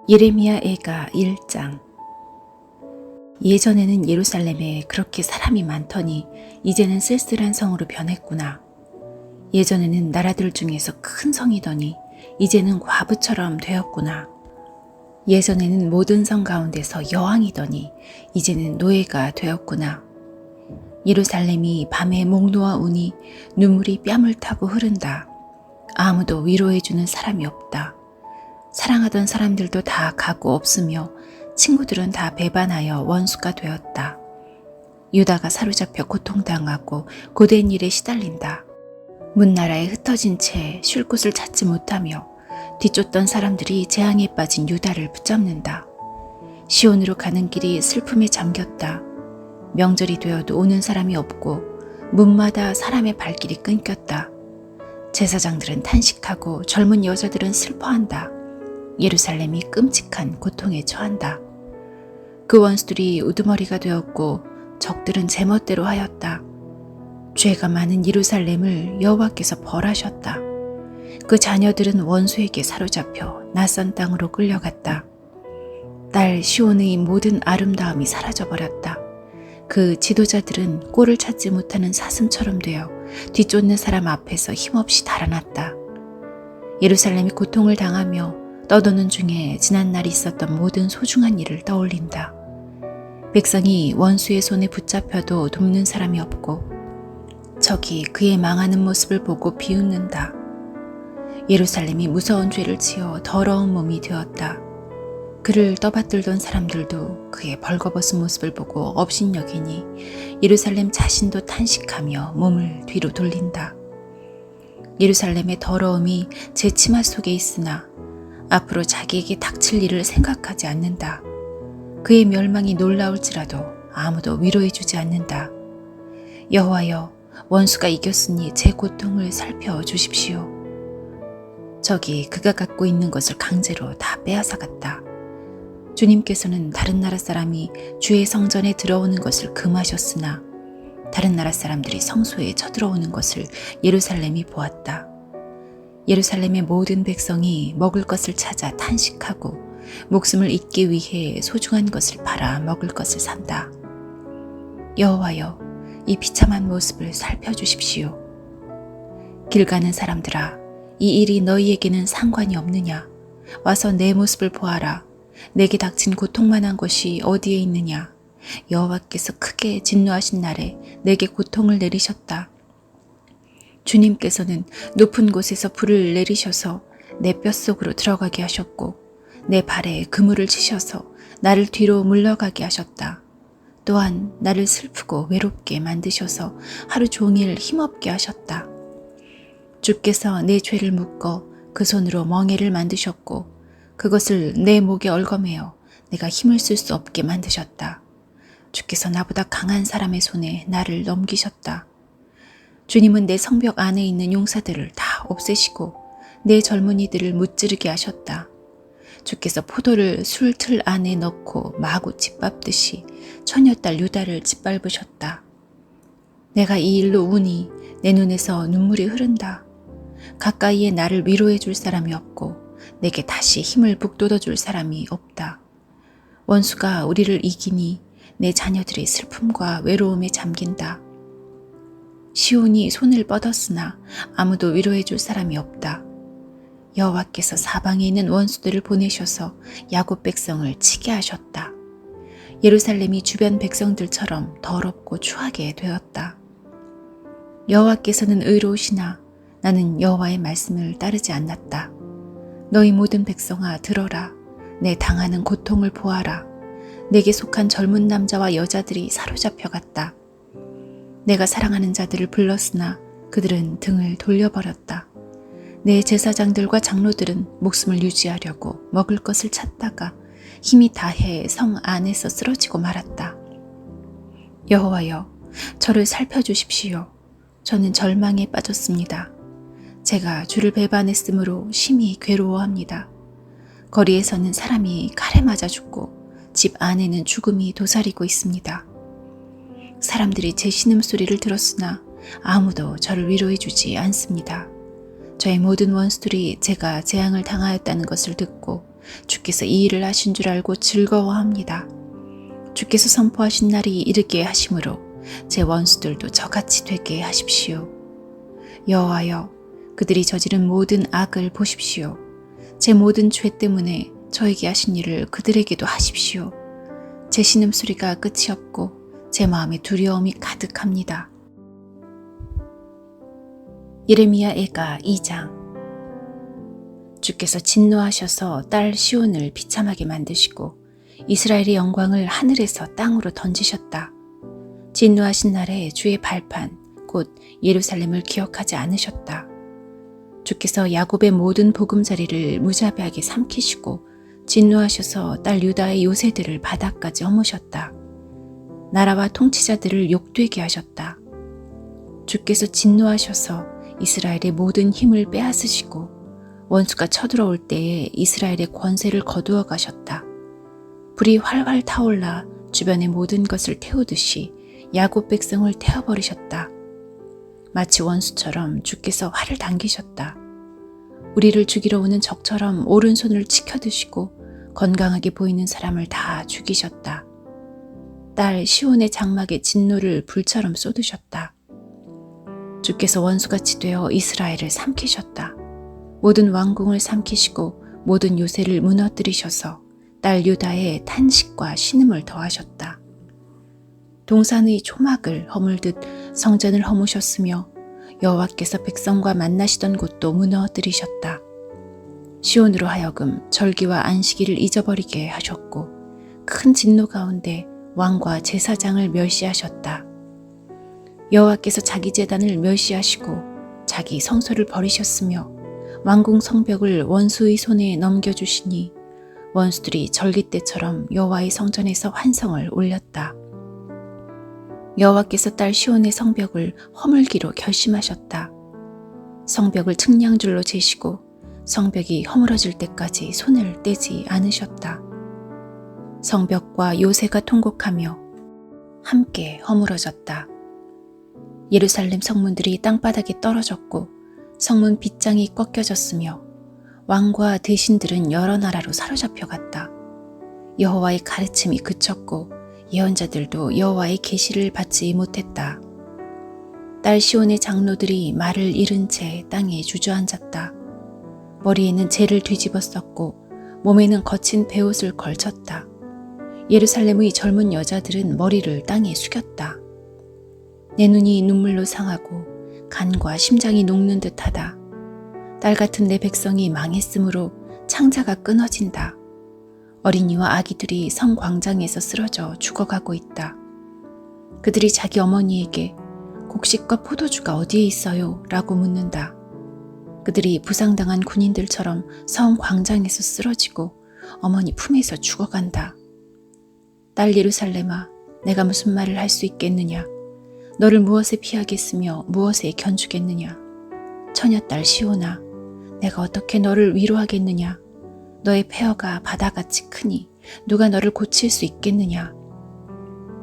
예레미야 애가 1장. 예전에는 예루살렘에 그렇게 사람이 많더니 이제는 쓸쓸한 성으로 변했구나. 예전에는 나라들 중에서 큰 성이더니 이제는 과부처럼 되었구나. 예전에는 모든 성 가운데서 여왕이더니 이제는 노예가 되었구나. 예루살렘이 밤에 목 놓아 우니 눈물이 뺨을 타고 흐른다. 아무도 위로해주는 사람이 없다. 사랑하던 사람들도 다 가고 없으며 친구들은 다 배반하여 원수가 되었다. 유다가 사로잡혀 고통당하고 고된 일에 시달린다. 문나라에 흩어진 채 쉴 곳을 찾지 못하며 뒤쫓던 사람들이 재앙에 빠진 유다를 붙잡는다. 시온으로 가는 길이 슬픔에 잠겼다. 명절이 되어도 오는 사람이 없고 문마다 사람의 발길이 끊겼다. 제사장들은 탄식하고 젊은 여자들은 슬퍼한다. 예루살렘이 끔찍한 고통에 처한다. 그 원수들이 우두머리가 되었고 적들은 제멋대로 하였다. 죄가 많은 예루살렘을 여호와께서 벌하셨다. 그 자녀들은 원수에게 사로잡혀 낯선 땅으로 끌려갔다. 딸 시온의 모든 아름다움이 사라져버렸다. 그 지도자들은 꼴을 찾지 못하는 사슴처럼 되어 뒤쫓는 사람 앞에서 힘없이 달아났다. 예루살렘이 고통을 당하며 떠도는 중에 지난날 있었던 모든 소중한 일을 떠올린다. 백성이 원수의 손에 붙잡혀도 돕는 사람이 없고 적이 그의 망하는 모습을 보고 비웃는다. 예루살렘이 무서운 죄를 지어 더러운 몸이 되었다. 그를 떠받들던 사람들도 그의 벌거벗은 모습을 보고 업신여기니 예루살렘 자신도 탄식하며 몸을 뒤로 돌린다. 예루살렘의 더러움이 제 치마 속에 있으나 앞으로 자기에게 닥칠 일을 생각하지 않는다. 그의 멸망이 놀라울지라도 아무도 위로해주지 않는다. 여호와여, 원수가 이겼으니 제 고통을 살펴주십시오. 적이 그가 갖고 있는 것을 강제로 다 빼앗아갔다. 주님께서는 다른 나라 사람이 주의 성전에 들어오는 것을 금하셨으나 다른 나라 사람들이 성소에 쳐들어오는 것을 예루살렘이 보았다. 예루살렘의 모든 백성이 먹을 것을 찾아 탄식하고 목숨을 잇기 위해 소중한 것을 팔아 먹을 것을 산다. 여호와여, 이 비참한 모습을 살펴주십시오. 길 가는 사람들아, 이 일이 너희에게는 상관이 없느냐? 와서 내 모습을 보아라. 내게 닥친 고통만한 것이 어디에 있느냐? 여호와께서 크게 진노하신 날에 내게 고통을 내리셨다. 주님께서는 높은 곳에서 불을 내리셔서 내 뼛속으로 들어가게 하셨고 내 발에 그물을 치셔서 나를 뒤로 물러가게 하셨다. 또한 나를 슬프고 외롭게 만드셔서 하루 종일 힘없게 하셨다. 주께서 내 죄를 묶어 그 손으로 멍에를 만드셨고 그것을 내 목에 얽어매어 내가 힘을 쓸 수 없게 만드셨다. 주께서 나보다 강한 사람의 손에 나를 넘기셨다. 주님은 내 성벽 안에 있는 용사들을 다 없애시고 내 젊은이들을 무찌르게 하셨다. 주께서 포도를 술틀 안에 넣고 마구 짓밟듯이 처녀딸 유다를 짓밟으셨다. 내가 이 일로 우니 내 눈에서 눈물이 흐른다. 가까이에 나를 위로해 줄 사람이 없고 내게 다시 힘을 북돋워 줄 사람이 없다. 원수가 우리를 이기니 내 자녀들이 슬픔과 외로움에 잠긴다. 시온이 손을 뻗었으나 아무도 위로해 줄 사람이 없다. 여호와께서 사방에 있는 원수들을 보내셔서 야곱 백성을 치게 하셨다. 예루살렘이 주변 백성들처럼 더럽고 추하게 되었다. 여호와께서는 의로우시나 나는 여호와의 말씀을 따르지 않았다. 너희 모든 백성아 들어라. 내 당하는 고통을 보아라. 내게 속한 젊은 남자와 여자들이 사로잡혀 갔다. 내가 사랑하는 자들을 불렀으나 그들은 등을 돌려버렸다. 내 제사장들과 장로들은 목숨을 유지하려고 먹을 것을 찾다가 힘이 다해 성 안에서 쓰러지고 말았다. 여호와여, 저를 살펴주십시오. 저는 절망에 빠졌습니다. 제가 주를 배반했으므로 심히 괴로워합니다. 거리에서는 사람이 칼에 맞아 죽고 집 안에는 죽음이 도사리고 있습니다. 사람들이 제 신음소리를 들었으나 아무도 저를 위로해 주지 않습니다. 저의 모든 원수들이 제가 재앙을 당하였다는 것을 듣고 주께서 이 일을 하신 줄 알고 즐거워합니다. 주께서 선포하신 날이 이르게 하심으로 제 원수들도 저같이 되게 하십시오. 여호와여, 그들이 저지른 모든 악을 보십시오. 제 모든 죄 때문에 저에게 하신 일을 그들에게도 하십시오. 제 신음소리가 끝이 없고 제 마음에 두려움이 가득합니다. 예레미야 애가 2장. 주께서 진노하셔서 딸 시온을 비참하게 만드시고 이스라엘의 영광을 하늘에서 땅으로 던지셨다. 진노하신 날에 주의 발판 곧 예루살렘을 기억하지 않으셨다. 주께서 야곱의 모든 보금자리를 무자비하게 삼키시고 진노하셔서 딸 유다의 요새들을 바닥까지 허무셨다. 나라와 통치자들을 욕되게 하셨다. 주께서 진노하셔서 이스라엘의 모든 힘을 빼앗으시고 원수가 쳐들어올 때에 이스라엘의 권세를 거두어 가셨다. 불이 활활 타올라 주변의 모든 것을 태우듯이 야곱 백성을 태워버리셨다. 마치 원수처럼 주께서 활을 당기셨다. 우리를 죽이러 오는 적처럼 오른손을 치켜드시고 건강하게 보이는 사람을 다 죽이셨다. 딸 시온의 장막에 진노를 불처럼 쏟으셨다. 주께서 원수같이 되어 이스라엘을 삼키셨다. 모든 왕궁을 삼키시고 모든 요새를 무너뜨리셔서 딸 유다에 탄식과 신음을 더하셨다. 동산의 초막을 허물듯 성전을 허무셨으며 여호와께서 백성과 만나시던 곳도 무너뜨리셨다. 시온으로 하여금 절기와 안식일을 잊어버리게 하셨고 큰 진노 가운데 왕과 제사장을 멸시하셨다. 여호와께서 자기 제단을 멸시하시고 자기 성소를 버리셨으며 왕궁 성벽을 원수의 손에 넘겨주시니 원수들이 절기 때처럼 여호와의 성전에서 환성을 올렸다. 여호와께서 딸 시온의 성벽을 허물기로 결심하셨다. 성벽을 측량줄로 재시고 성벽이 허물어질 때까지 손을 떼지 않으셨다. 성벽과 요새가 통곡하며 함께 허물어졌다. 예루살렘 성문들이 땅바닥에 떨어졌고 성문 빗장이 꺾여졌으며 왕과 대신들은 여러 나라로 사로잡혀갔다. 여호와의 가르침이 그쳤고 예언자들도 여호와의 계시를 받지 못했다. 딸 시온의 장로들이 말을 잃은 채 땅에 주저앉았다. 머리에는 재를 뒤집어 썼고 몸에는 거친 베옷을 걸쳤다. 예루살렘의 젊은 여자들은 머리를 땅에 숙였다. 내 눈이 눈물로 상하고 간과 심장이 녹는 듯하다. 딸 같은 내 백성이 망했으므로 창자가 끊어진다. 어린이와 아기들이 성 광장에서 쓰러져 죽어가고 있다. 그들이 자기 어머니에게 곡식과 포도주가 어디에 있어요? 라고 묻는다. 그들이 부상당한 군인들처럼 성 광장에서 쓰러지고 어머니 품에서 죽어간다. 딸 예루살렘아, 내가 무슨 말을 할 수 있겠느냐? 너를 무엇에 피하겠으며 무엇에 견주겠느냐? 처녀딸 시온아, 내가 어떻게 너를 위로하겠느냐? 너의 폐허가 바다같이 크니 누가 너를 고칠 수 있겠느냐?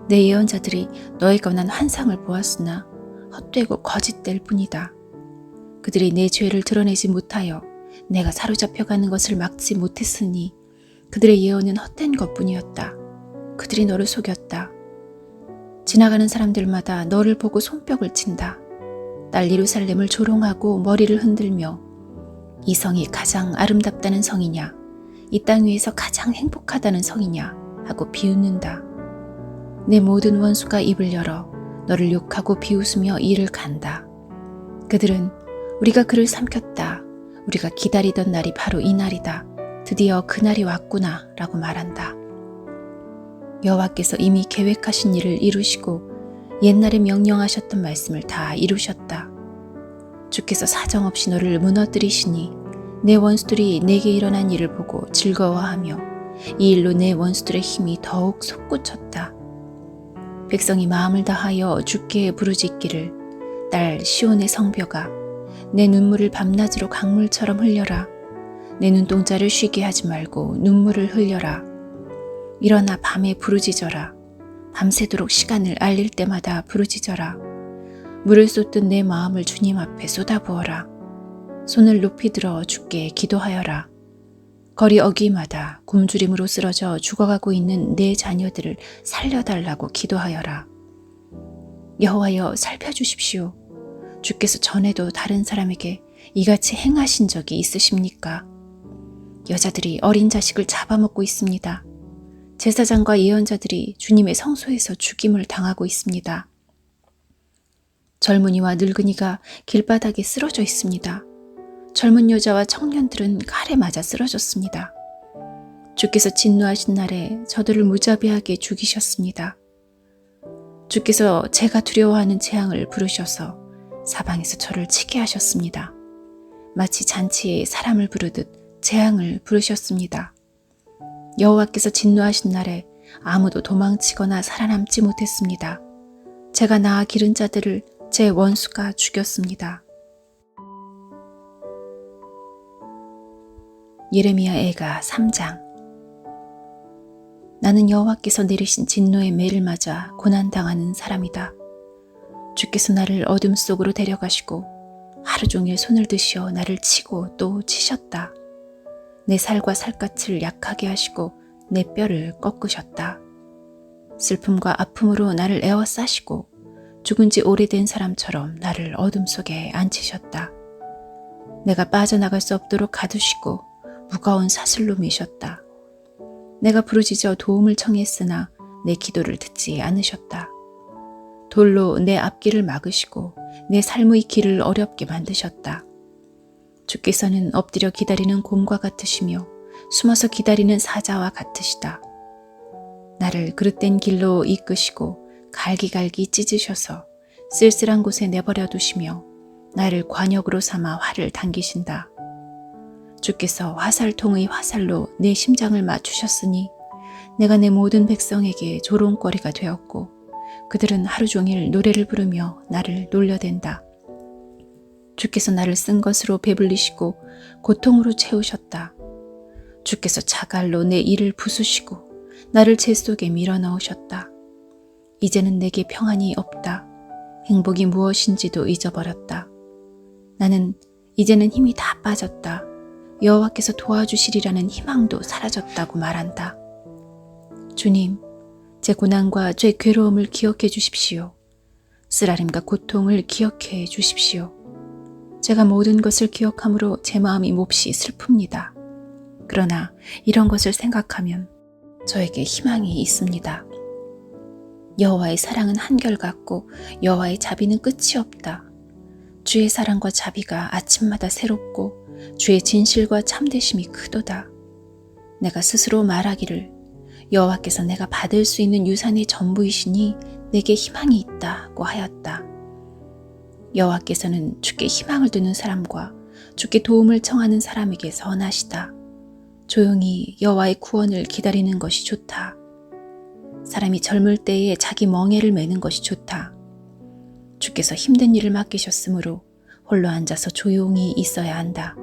내 예언자들이 너에 관한 환상을 보았으나 헛되고 거짓될 뿐이다. 그들이 내 죄를 드러내지 못하여 내가 사로잡혀가는 것을 막지 못했으니 그들의 예언은 헛된 것뿐이었다. 그들이 너를 속였다. 지나가는 사람들마다 너를 보고 손뼉을 친다. 딸 예루살렘을 조롱하고 머리를 흔들며 이 성이 가장 아름답다는 성이냐, 이 땅 위에서 가장 행복하다는 성이냐 하고 비웃는다. 내 모든 원수가 입을 열어 너를 욕하고 비웃으며 이를 간다. 그들은 우리가 그를 삼켰다. 우리가 기다리던 날이 바로 이 날이다. 드디어 그날이 왔구나 라고 말한다. 여호와께서 이미 계획하신 일을 이루시고 옛날에 명령하셨던 말씀을 다 이루셨다. 주께서 사정없이 너를 무너뜨리시니 내 원수들이 내게 일어난 일을 보고 즐거워하며 이 일로 내 원수들의 힘이 더욱 솟구쳤다. 백성이 마음을 다하여 주께 부르짖기를 딸 시온의 성벽아, 내 눈물을 밤낮으로 강물처럼 흘려라. 내 눈동자를 쉬게 하지 말고 눈물을 흘려라. 일어나 밤에 부르짖어라. 밤새도록 시간을 알릴 때마다 부르짖어라. 물을 쏟듯 내 마음을 주님 앞에 쏟아부어라. 손을 높이 들어 주께 기도하여라. 거리 어귀마다 굶주림으로 쓰러져 죽어가고 있는 내 자녀들을 살려달라고 기도하여라. 여호와여, 살펴주십시오. 주께서 전에도 다른 사람에게 이같이 행하신 적이 있으십니까? 여자들이 어린 자식을 잡아먹고 있습니다. 제사장과 예언자들이 주님의 성소에서 죽임을 당하고 있습니다. 젊은이와 늙은이가 길바닥에 쓰러져 있습니다. 젊은 여자와 청년들은 칼에 맞아 쓰러졌습니다. 주께서 진노하신 날에 저들을 무자비하게 죽이셨습니다. 주께서 제가 두려워하는 재앙을 부르셔서 사방에서 저를 치게 하셨습니다. 마치 잔치에 사람을 부르듯 재앙을 부르셨습니다. 여호와께서 진노하신 날에 아무도 도망치거나 살아남지 못했습니다. 제가 낳아 기른 자들을 제 원수가 죽였습니다. 예레미야 애가 3장. 나는 여호와께서 내리신 진노의 매를 맞아 고난당하는 사람이다. 주께서 나를 어둠 속으로 데려가시고 하루 종일 손을 드시어 나를 치고 또 치셨다. 내 살과 살갗을 약하게 하시고 내 뼈를 꺾으셨다. 슬픔과 아픔으로 나를 에워싸시고 죽은 지 오래된 사람처럼 나를 어둠 속에 앉히셨다. 내가 빠져나갈 수 없도록 가두시고 무거운 사슬로 매셨다. 내가 부르짖어 도움을 청했으나 내 기도를 듣지 않으셨다. 돌로 내 앞길을 막으시고 내 삶의 길을 어렵게 만드셨다. 주께서는 엎드려 기다리는 곰과 같으시며 숨어서 기다리는 사자와 같으시다. 나를 그릇된 길로 이끄시고 갈기갈기 찢으셔서 쓸쓸한 곳에 내버려 두시며 나를 관역으로 삼아 활을 당기신다. 주께서 화살통의 화살로 내 심장을 맞추셨으니 내가 내 모든 백성에게 조롱거리가 되었고 그들은 하루 종일 노래를 부르며 나를 놀려댄다. 주께서 나를 쓴 것으로 배불리시고 고통으로 채우셨다. 주께서 자갈로 내 이를 부수시고 나를 재 속에 밀어넣으셨다. 이제는 내게 평안이 없다. 행복이 무엇인지도 잊어버렸다. 나는 이제는 힘이 다 빠졌다. 여호와께서 도와주시리라는 희망도 사라졌다고 말한다. 주님, 제 고난과 제 괴로움을 기억해 주십시오. 쓰라림과 고통을 기억해 주십시오. 제가 모든 것을 기억함으로 제 마음이 몹시 슬픕니다. 그러나 이런 것을 생각하면 저에게 희망이 있습니다. 여호와의 사랑은 한결같고 여호와의 자비는 끝이 없다. 주의 사랑과 자비가 아침마다 새롭고 주의 진실과 참되심이 크도다. 내가 스스로 말하기를 여호와께서 내가 받을 수 있는 유산의 전부이시니 내게 희망이 있다고 하였다. 여호와께서는 주께 희망을 두는 사람과 주께 도움을 청하는 사람에게 선하시다. 조용히 여호와의 구원을 기다리는 것이 좋다. 사람이 젊을 때에 자기 멍에를 매는 것이 좋다. 주께서 힘든 일을 맡기셨으므로 홀로 앉아서 조용히 있어야 한다.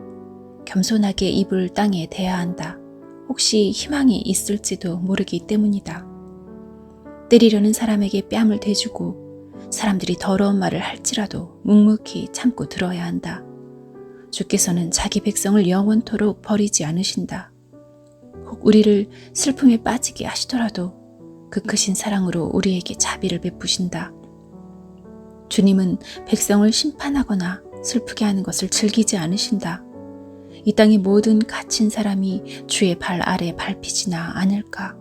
겸손하게 입을 땅에 대야 한다. 혹시 희망이 있을지도 모르기 때문이다. 때리려는 사람에게 뺨을 대주고 사람들이 더러운 말을 할지라도 묵묵히 참고 들어야 한다. 주께서는 자기 백성을 영원토록 버리지 않으신다. 혹 우리를 슬픔에 빠지게 하시더라도 그 크신 사랑으로 우리에게 자비를 베푸신다. 주님은 백성을 심판하거나 슬프게 하는 것을 즐기지 않으신다. 이 땅의 모든 갇힌 사람이 주의 발 아래 밟히지나 않을까?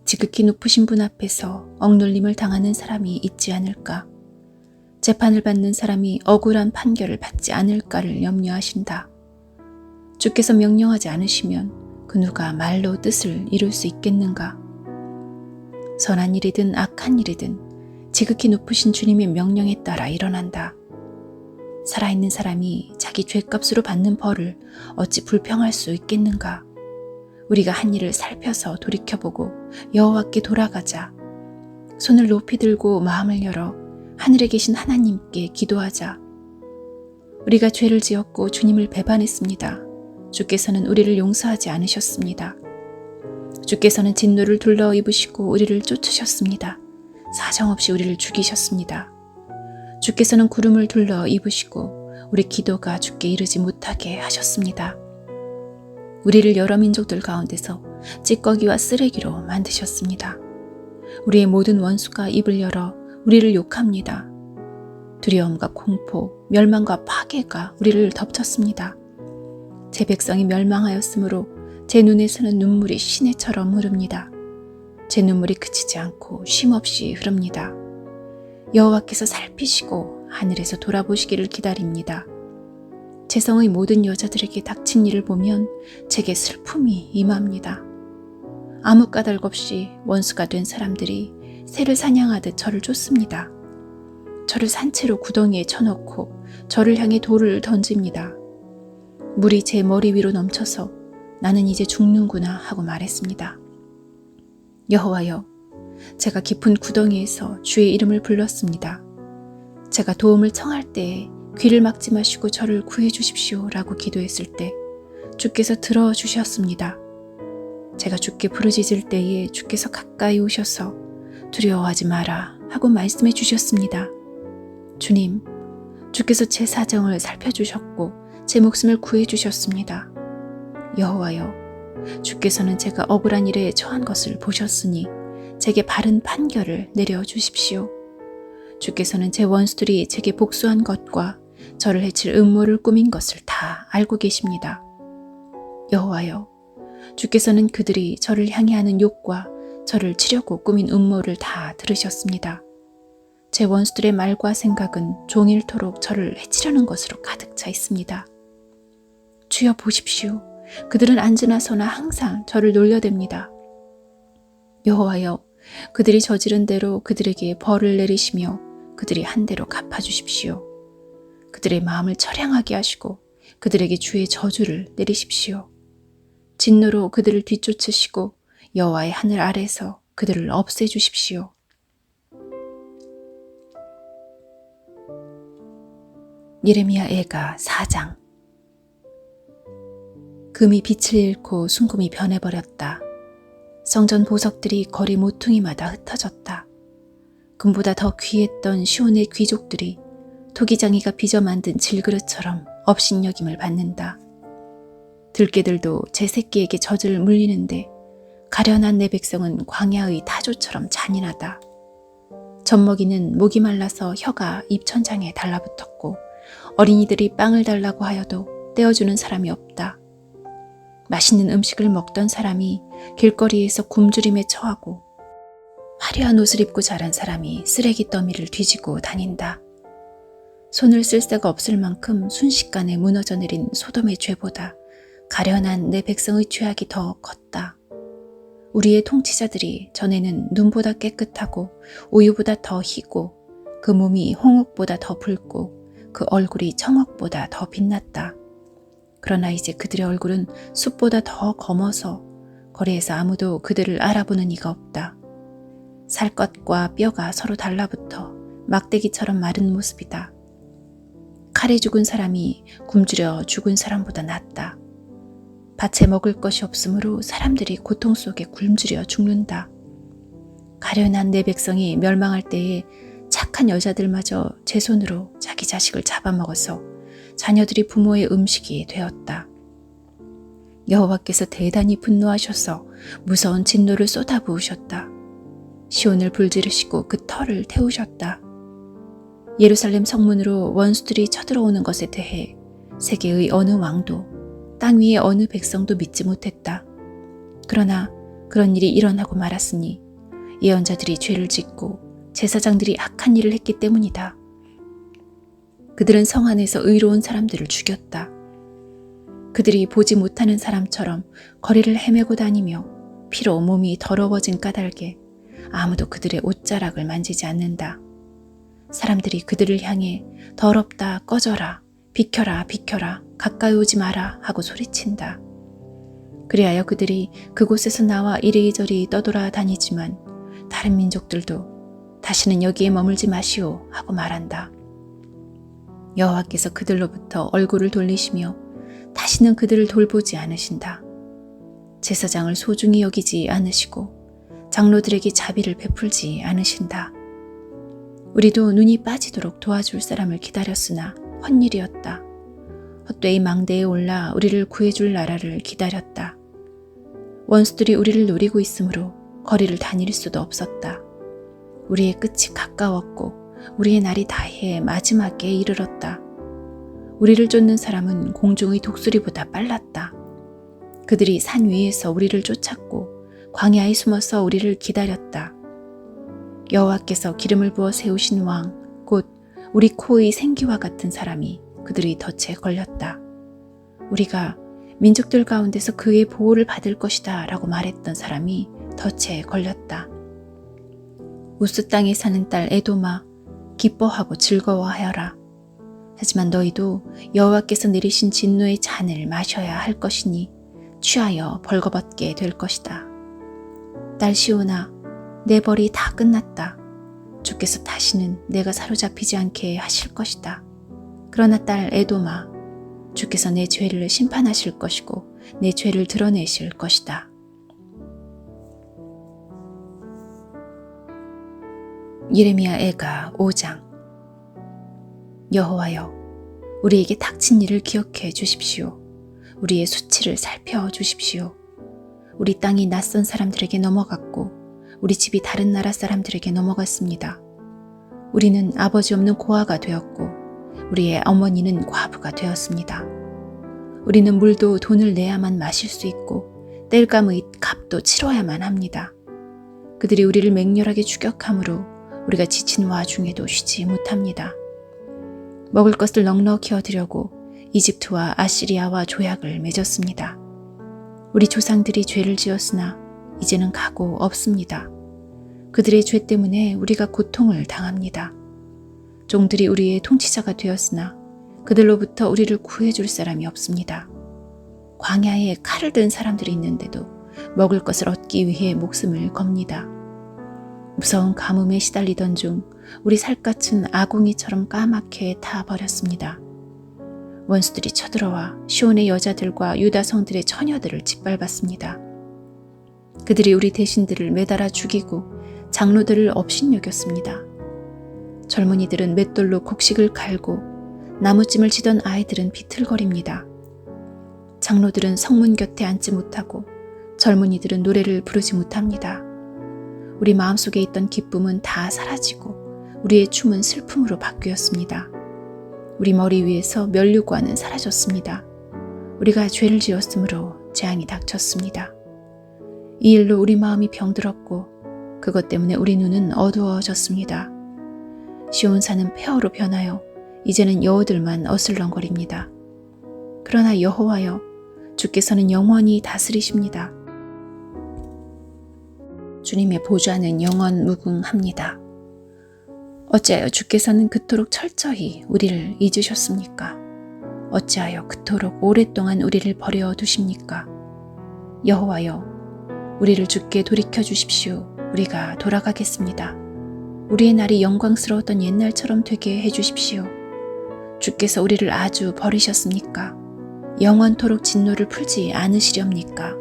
지극히 높으신 분 앞에서 억눌림을 당하는 사람이 있지 않을까? 재판을 받는 사람이 억울한 판결을 받지 않을까를 염려하신다. 주께서 명령하지 않으시면 그 누가 말로 뜻을 이룰 수 있겠는가? 선한 일이든 악한 일이든 지극히 높으신 주님의 명령에 따라 일어난다. 살아있는 사람이 자기 죄값으로 받는 벌을 어찌 불평할 수 있겠는가? 우리가 한 일을 살펴서 돌이켜보고 여호와께 돌아가자. 손을 높이 들고 마음을 열어 하늘에 계신 하나님께 기도하자. 우리가 죄를 지었고 주님을 배반했습니다. 주께서는 우리를 용서하지 않으셨습니다. 주께서는 진노를 둘러 입으시고 우리를 쫓으셨습니다. 사정없이 우리를 죽이셨습니다. 주께서는 구름을 둘러 입으시고 우리 기도가 주께 이르지 못하게 하셨습니다. 우리를 여러 민족들 가운데서 찌꺼기와 쓰레기로 만드셨습니다. 우리의 모든 원수가 입을 열어 우리를 욕합니다. 두려움과 공포, 멸망과 파괴가 우리를 덮쳤습니다. 제 백성이 멸망하였으므로 제 눈에서는 눈물이 시내처럼 흐릅니다. 제 눈물이 그치지 않고 쉼없이 흐릅니다. 여호와께서 살피시고 하늘에서 돌아보시기를 기다립니다. 제 성의 모든 여자들에게 닥친 일을 보면 제게 슬픔이 임합니다. 아무 까닭 없이 원수가 된 사람들이 새를 사냥하듯 저를 쫓습니다. 저를 산채로 구덩이에 쳐넣고 저를 향해 돌을 던집니다. 물이 제 머리 위로 넘쳐서 나는 이제 죽는구나 하고 말했습니다. 여호와여, 제가 깊은 구덩이에서 주의 이름을 불렀습니다. 제가 도움을 청할 때에 귀를 막지 마시고 저를 구해 주십시오 라고 기도했을 때 주께서 들어주셨습니다. 제가 주께 부르짖을 때에 주께서 가까이 오셔서 두려워하지 마라 하고 말씀해 주셨습니다. 주님, 주께서 제 사정을 살펴주셨고 제 목숨을 구해 주셨습니다. 여호와여, 주께서는 제가 억울한 일에 처한 것을 보셨으니 제게 바른 판결을 내려주십시오. 주께서는 제 원수들이 제게 복수한 것과 저를 해칠 음모를 꾸민 것을 다 알고 계십니다. 여호와여, 주께서는 그들이 저를 향해 하는 욕과 저를 치려고 꾸민 음모를 다 들으셨습니다. 제 원수들의 말과 생각은 종일토록 저를 해치려는 것으로 가득 차 있습니다. 주여 보십시오. 그들은 앉으나 서나 항상 저를 놀려댑니다. 여호와여, 그들이 저지른 대로 그들에게 벌을 내리시며 그들이 한 대로 갚아주십시오. 그들의 마음을 처량하게 하시고 그들에게 주의 저주를 내리십시오. 진노로 그들을 뒤쫓으시고 여호와의 하늘 아래서 그들을 없애주십시오. 예레미야 애가 4장. 금이 빛을 잃고 순금이 변해버렸다. 성전 보석들이 거리 모퉁이마다 흩어졌다. 금보다 더 귀했던 시온의 귀족들이 토기장이가 빚어 만든 질그릇처럼 업신여김을 받는다. 들깨들도 제 새끼에게 젖을 물리는데 가련한 내 백성은 광야의 타조처럼 잔인하다. 젖먹이는 목이 말라서 혀가 입천장에 달라붙었고 어린이들이 빵을 달라고 하여도 떼어주는 사람이 없다. 맛있는 음식을 먹던 사람이 길거리에서 굶주림에 처하고 화려한 옷을 입고 자란 사람이 쓰레기 더미를 뒤지고 다닌다. 손을 쓸 데가 없을 만큼 순식간에 무너져 내린 소돔의 죄보다 가련한 내 백성의 죄악이 더 컸다. 우리의 통치자들이 전에는 눈보다 깨끗하고 우유보다 더 희고 그 몸이 홍옥보다 더 붉고 그 얼굴이 청옥보다 더 빛났다. 그러나 이제 그들의 얼굴은 숲보다 더 검어서 거리에서 아무도 그들을 알아보는 이가 없다. 살갗과 뼈가 서로 달라붙어 막대기처럼 마른 모습이다. 칼에 죽은 사람이 굶주려 죽은 사람보다 낫다. 밭에 먹을 것이 없으므로 사람들이 고통 속에 굶주려 죽는다. 가련한 내 백성이 멸망할 때에 착한 여자들마저 제 손으로 자기 자식을 잡아먹어서 자녀들이 부모의 음식이 되었다. 여호와께서 대단히 분노하셔서 무서운 진노를 쏟아부으셨다. 시온을 불지르시고 그 터를 태우셨다. 예루살렘 성문으로 원수들이 쳐들어오는 것에 대해 세계의 어느 왕도 땅 위의 어느 백성도 믿지 못했다. 그러나 그런 일이 일어나고 말았으니 예언자들이 죄를 짓고 제사장들이 악한 일을 했기 때문이다. 그들은 성 안에서 의로운 사람들을 죽였다. 그들이 보지 못하는 사람처럼 거리를 헤매고 다니며 피로 몸이 더러워진 까닭에 아무도 그들의 옷자락을 만지지 않는다. 사람들이 그들을 향해 더럽다, 꺼져라, 비켜라, 비켜라, 가까이 오지 마라 하고 소리친다. 그리하여 그들이 그곳에서 나와 이리저리 떠돌아 다니지만 다른 민족들도 다시는 여기에 머물지 마시오 하고 말한다. 여호와께서 그들로부터 얼굴을 돌리시며 다시는 그들을 돌보지 않으신다. 제사장을 소중히 여기지 않으시고 장로들에게 자비를 베풀지 않으신다. 우리도 눈이 빠지도록 도와줄 사람을 기다렸으나 헛일이었다. 헛되이 망대에 올라 우리를 구해줄 나라를 기다렸다. 원수들이 우리를 노리고 있으므로 거리를 다닐 수도 없었다. 우리의 끝이 가까웠고 우리의 날이 다해 마지막에 이르렀다. 우리를 쫓는 사람은 공중의 독수리보다 빨랐다. 그들이 산 위에서 우리를 쫓았고 광야에 숨어서 우리를 기다렸다. 여호와께서 기름을 부어 세우신 왕, 곧 우리 코의 생기와 같은 사람이 그들의 덫에 걸렸다. 우리가 민족들 가운데서 그의 보호를 받을 것이다 라고 말했던 사람이 덫에 걸렸다. 우스 땅에 사는 딸 에돔아, 기뻐하고 즐거워하여라. 하지만 너희도 여호와께서 내리신 진노의 잔을 마셔야 할 것이니 취하여 벌거벗게 될 것이다. 딸 시온아, 내 벌이 다 끝났다. 주께서 다시는 내가 사로잡히지 않게 하실 것이다. 그러나 딸 에돔아, 주께서 내 죄를 심판하실 것이고 내 죄를 드러내실 것이다. 예레미야 애가 5장. 여호와여, 우리에게 닥친 일을 기억해 주십시오. 우리의 수치를 살펴주십시오. 우리 땅이 낯선 사람들에게 넘어갔고 우리 집이 다른 나라 사람들에게 넘어갔습니다. 우리는 아버지 없는 고아가 되었고 우리의 어머니는 과부가 되었습니다. 우리는 물도 돈을 내야만 마실 수 있고 땔감의 값도 치러야만 합니다. 그들이 우리를 맹렬하게 추격함으로 우리가 지친 와중에도 쉬지 못합니다. 먹을 것을 넉넉히 얻으려고 이집트와 아시리아와 조약을 맺었습니다. 우리 조상들이 죄를 지었으나 이제는 가고 없습니다. 그들의 죄 때문에 우리가 고통을 당합니다. 종들이 우리의 통치자가 되었으나 그들로부터 우리를 구해줄 사람이 없습니다. 광야에 칼을 든 사람들이 있는데도 먹을 것을 얻기 위해 목숨을 겁니다. 무서운 가뭄에 시달리던 중 우리 살갗은 아궁이처럼 까맣게 타버렸습니다. 원수들이 쳐들어와 시온의 여자들과 유다 성들의 처녀들을 짓밟았습니다. 그들이 우리 대신들을 매달아 죽이고 장로들을 업신여겼습니다. 젊은이들은 맷돌로 곡식을 갈고 나무찜을 치던 아이들은 비틀거립니다. 장로들은 성문 곁에 앉지 못하고 젊은이들은 노래를 부르지 못합니다. 우리 마음속에 있던 기쁨은 다 사라지고 우리의 춤은 슬픔으로 바뀌었습니다. 우리 머리 위에서 면류관은 사라졌습니다. 우리가 죄를 지었으므로 재앙이 닥쳤습니다. 이 일로 우리 마음이 병들었고 그것 때문에 우리 눈은 어두워졌습니다. 시온산은 폐허로 변하여 이제는 여우들만 어슬렁거립니다. 그러나 여호와여, 주께서는 영원히 다스리십니다. 주님의 보좌는 영원 무궁합니다. 어찌하여 주께서는 그토록 철저히 우리를 잊으셨습니까? 어찌하여 그토록 오랫동안 우리를 버려 두십니까? 여호와여, 우리를 주께 돌이켜 주십시오. 우리가 돌아가겠습니다. 우리의 날이 영광스러웠던 옛날처럼 되게 해주십시오. 주께서 우리를 아주 버리셨습니까? 영원토록 진노를 풀지 않으시렵니까?